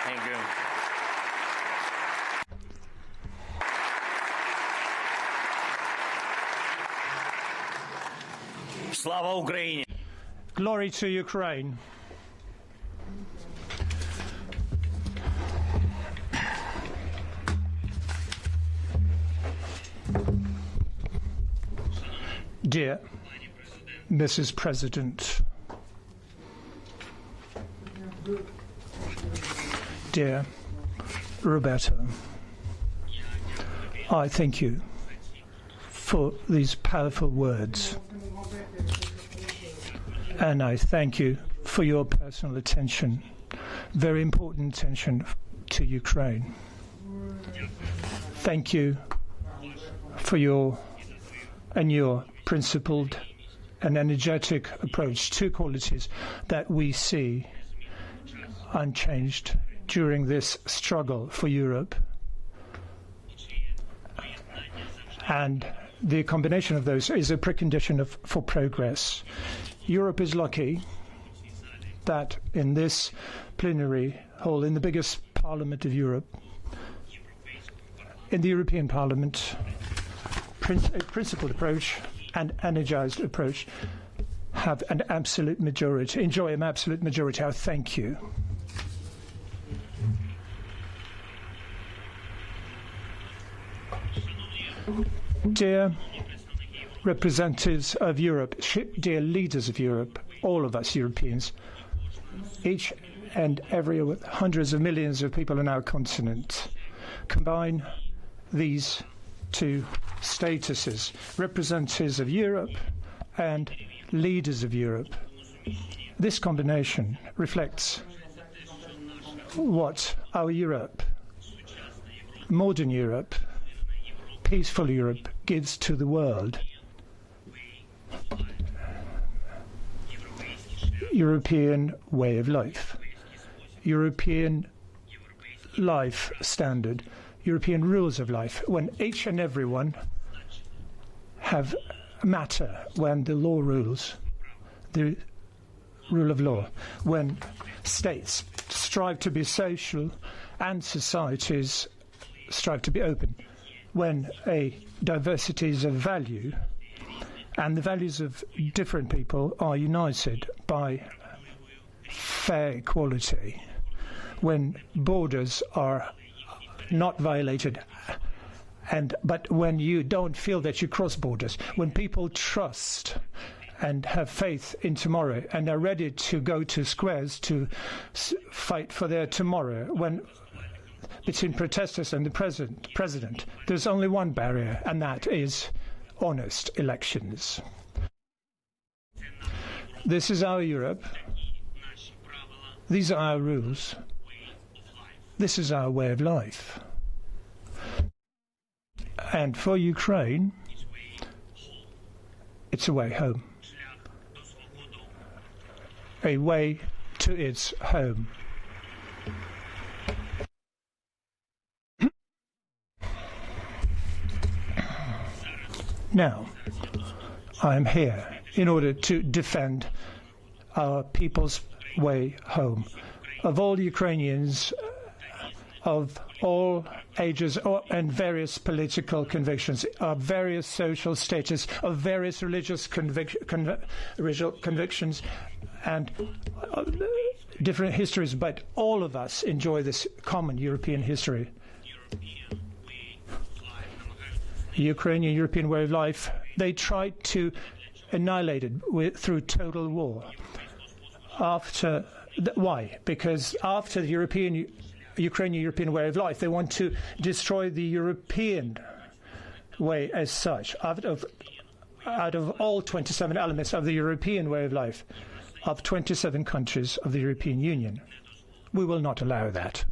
Thank you. Slava Ukraini. Glory to Ukraine. Dear Mrs. President, dear Roberto, I thank you for these powerful words, and I thank you for your personal attention, very important attention to Ukraine. Thank you for your principled and energetic approach, two qualities that we see unchanged during this struggle for Europe. And the combination of those is a precondition for progress. Europe is lucky that in this plenary hall, in the biggest parliament of Europe, in the European Parliament, a principled approach and energized approach have an absolute majority, enjoy an absolute majority. I thank you. Dear representatives of Europe, dear leaders of Europe, all of us Europeans, each and every hundreds of millions of people on our continent, combine these two statuses, representatives of Europe and leaders of Europe. This combination reflects what our Europe, modern Europe, peaceful Europe gives to the world. European way of life, European life standard, European rules of life, when each and everyone have matter, when the law rules, the rule of law, when states strive to be social and societies strive to be open, when a diversities of value and the values of different people are united by fair equality, when borders are not violated, but when you don't feel that you cross borders, when people trust and have faith in tomorrow and are ready to go to squares to fight for their tomorrow, when between protesters and the president, there's only one barrier, and that is honest elections. This is our Europe. These are our rules. This is our way of life. And for Ukraine, it's a way home. A way to its home. Now, I am here in order to defend our people's way home, of all Ukrainians, of all ages and various political convictions, of various social status, of various religious convictions and different histories, but all of us enjoy this common European history. Ukrainian European way of life, they tried to annihilate it through total war. Why? Because after the Ukrainian European way of life, they want to destroy the European way as such. Out of all 27 elements of the European way of life, of 27 countries of the European Union, we will not allow that.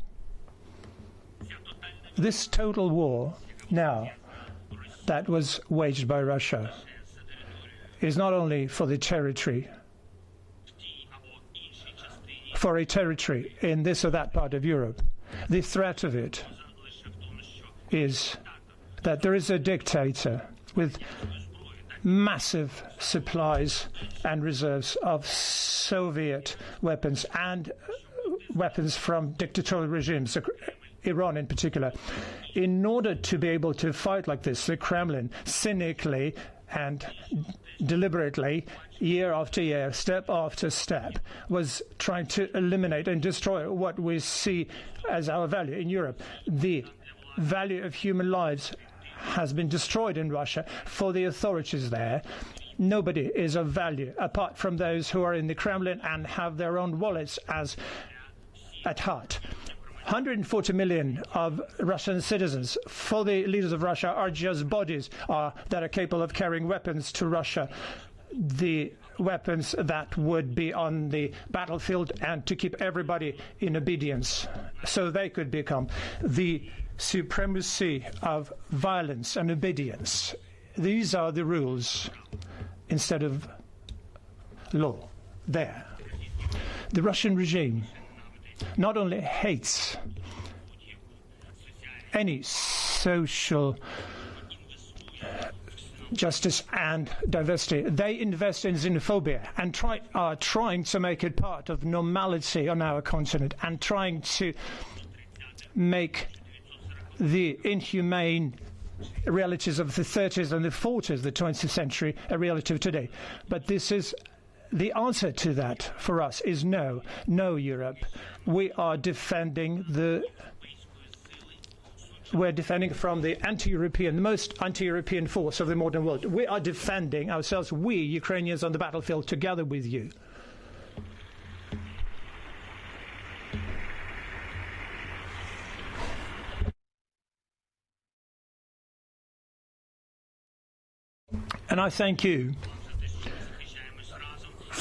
This total war now that was waged by Russia is not only for the territory, for a territory in this or that part of Europe. The threat of it is that there is a dictator with massive supplies and reserves of Soviet weapons and weapons from dictatorial regimes, Iran in particular. In order to be able to fight like this, the Kremlin cynically and deliberately, year after year, step after step, was trying to eliminate and destroy what we see as our value in Europe. The value of human lives has been destroyed in Russia. For the authorities there, nobody is of value apart from those who are in the Kremlin and have their own wallets as at heart. 140 million of Russian citizens, for the leaders of Russia, are just bodies that are capable of carrying weapons to Russia. The weapons that would be on the battlefield and to keep everybody in obedience so they could become the supremacy of violence and obedience. These are the rules instead of law there. The Russian regime not only hates any social justice and diversity, they invest in xenophobia and are trying to make it part of normality on our continent and trying to make the inhumane realities of the 30s and the 40s, the 20th century, a reality of today. But this is the answer to that for us is no. No, Europe. We are defending we're defending from the anti-European, the most anti-European force of the modern world. We are defending ourselves, we, Ukrainians, on the battlefield together with you. And I thank you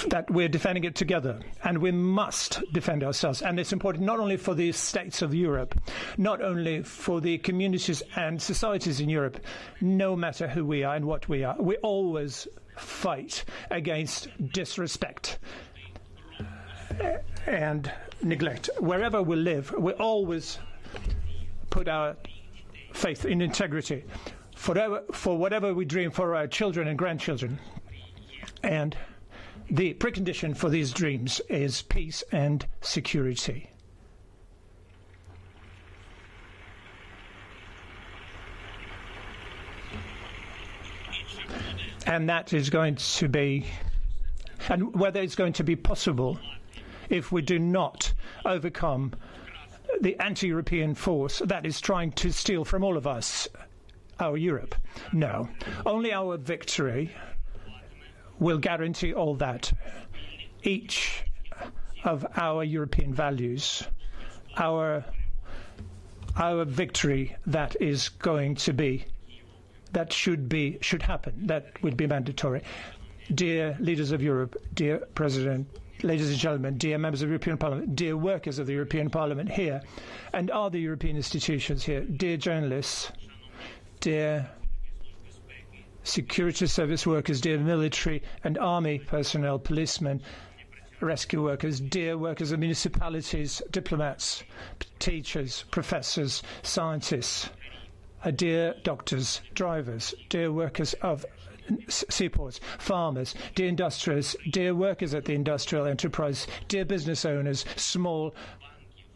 that we're defending it together, and we must defend ourselves. And it's important not only for the states of Europe, not only for the communities and societies in Europe, no matter who we are and what we are. We always fight against disrespect and neglect. Wherever we live, we always put our faith in integrity for whatever we dream for our children and grandchildren. And the precondition for these dreams is peace and security. And that is going to be, and whether it's going to be possible if we do not overcome the anti-European force that is trying to steal from all of us our Europe. No. Only our victory will guarantee all that. Each of our European values, our victory that is going to be, that should happen, that would be mandatory. Dear leaders of Europe, dear President, ladies and gentlemen, dear members of the European Parliament, dear workers of the European Parliament here and other European institutions here, dear journalists, dear security service workers, dear military and army personnel, policemen, rescue workers, dear workers of municipalities, diplomats, teachers, professors, scientists, dear doctors, drivers, dear workers of seaports, farmers, dear industrialists, dear workers at the industrial enterprise, dear business owners, small,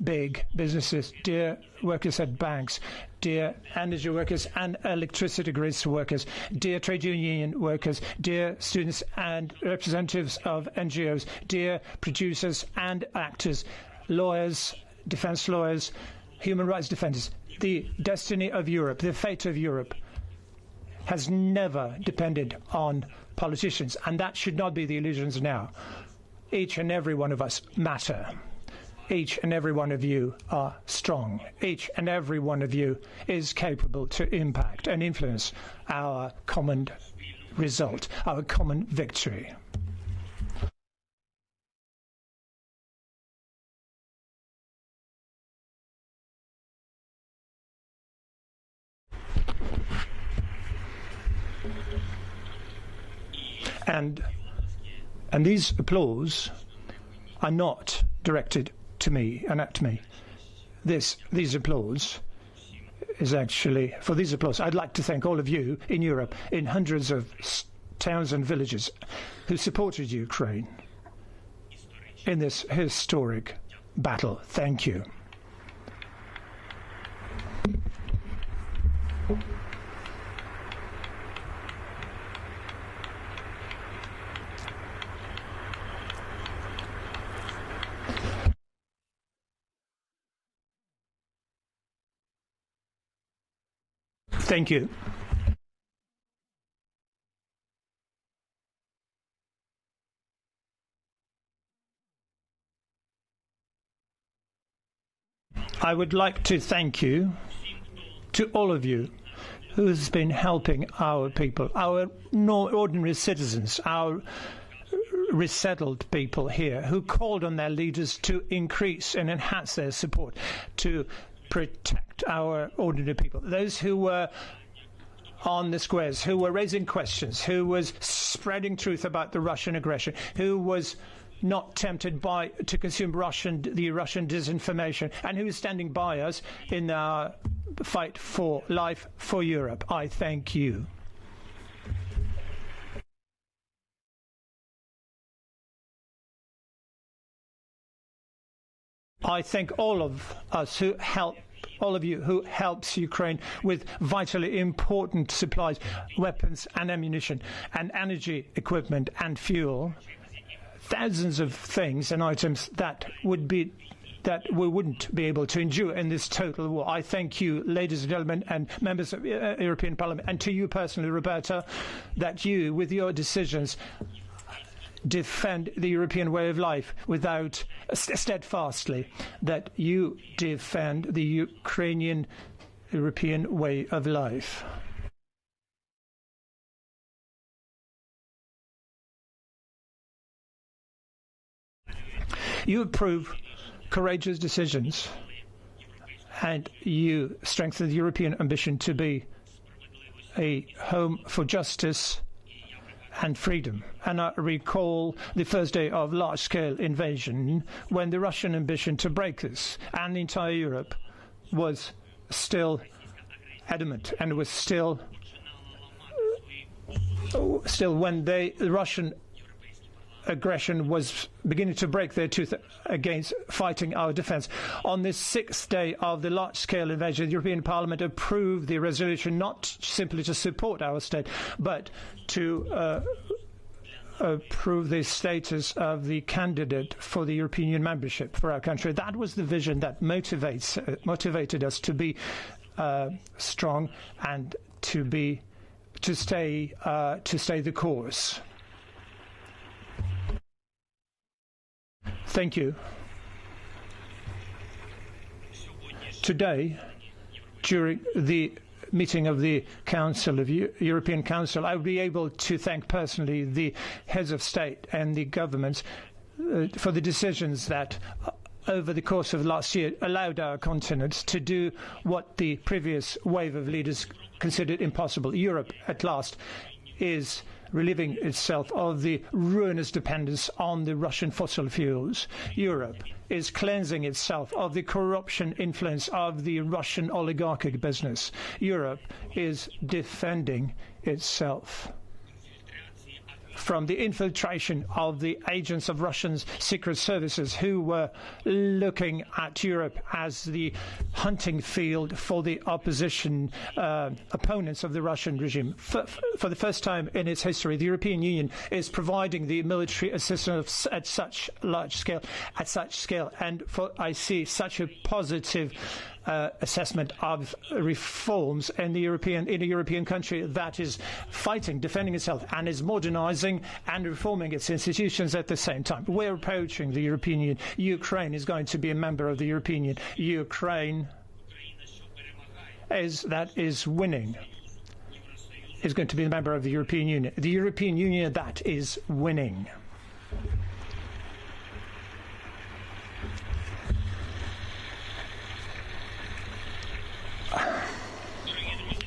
big businesses, dear workers at banks, dear energy workers and electricity grids workers, dear trade union workers, dear students and representatives of NGOs, dear producers and actors, lawyers, defense lawyers, human rights defenders. The destiny of Europe, the fate of Europe has never depended on politicians, and that should not be the illusions now. Each and every one of us matter. Each and every one of you are strong. Each and every one of you is capable to impact and influence our common result, our common victory. And these applause are not directed to me and at me. These applause is actually, for these applause, I'd like to thank all of you in Europe, in hundreds of towns and villages who supported Ukraine in this historic battle. Thank you. Thank you. I would like to thank you to all of you who has been helping our people, our ordinary citizens, our resettled people here, who called on their leaders to increase and enhance their support to protect our ordinary people. Those who were on the squares, who were raising questions, who was spreading truth about the Russian aggression, who was not tempted to consume the Russian disinformation, and who is standing by us in our fight for life for Europe. I thank you. I thank all of us who help, all of you who helps Ukraine with vitally important supplies, weapons and ammunition, and energy equipment and fuel. Thousands of things and items that we wouldn't be able to endure in this total war. I thank you, ladies and gentlemen, and members of the European Parliament, and to you personally, Roberta, that you, with your decisions, defend the European way of life without steadfastly, that you defend the Ukrainian European way of life. You approve courageous decisions, and you strengthen the European ambition to be a home for justice and freedom. And I recall the first day of large-scale invasion, when the Russian ambition to break this and the entire Europe was still adamant, and was still when the Russian aggression was beginning to break their tooth against fighting our defence. On this sixth day of the large-scale invasion, the European Parliament approved the resolution not simply to support our state, but to approve the status of the candidate for the European Union membership for our country. That was the vision that motivated us to be strong and to stay the course. Thank you. Today, during the meeting of the Council of European Council, I will be able to thank personally the heads of state and the governments for the decisions that, over the course of last year, allowed our continent to do what the previous wave of leaders considered impossible. Europe, at last, is relieving itself of the ruinous dependence on the Russian fossil fuels. Europe is cleansing itself of the corruption influence of the Russian oligarchic business. Europe is defending itself from the infiltration of the agents of Russian secret services, who were looking at Europe as the hunting field for the opposition opponents of the Russian regime. For the first time in its history, the European Union is providing the military assistance at such scale, and I see such a positive assessment of reforms in a European country that is fighting, defending itself, and is modernising and reforming its institutions at the same time. We're approaching the European Union. Ukraine is going to be a member of the European Union. Ukraine is winning is going to be a member of the European Union. The European Union that is winning.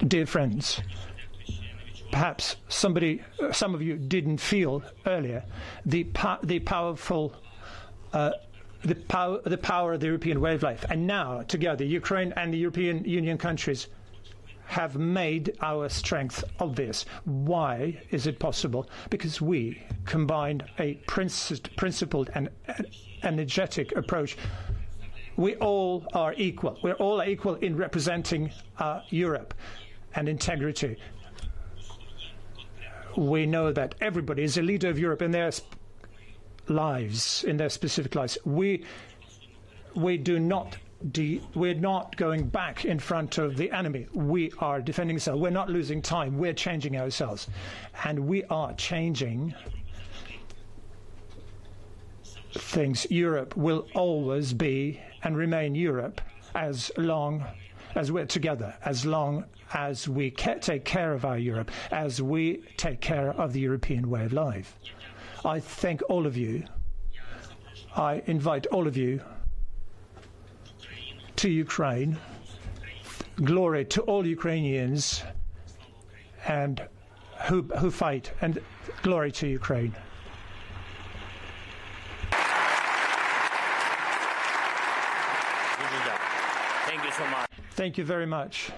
Dear friends, perhaps some of you didn't feel earlier the power of the European way of life. And now, together, Ukraine and the European Union countries have made our strength obvious. Why is it possible? Because we combined a principled and energetic approach We all are equal. We're all equal in representing Europe and integrity. We know that everybody is a leader of Europe in their lives, in their specific lives. We're not going back in front of the enemy. We are defending ourselves. We're not losing time. We're changing ourselves. And we are changing things. Europe will always be and remain Europe as long as we're together, as long as we take care of our Europe, as we take care of the European way of life. I thank all of you. I invite all of you to Ukraine. Glory to all Ukrainians and who fight, and glory to Ukraine. Thank you so much. Thank you very much.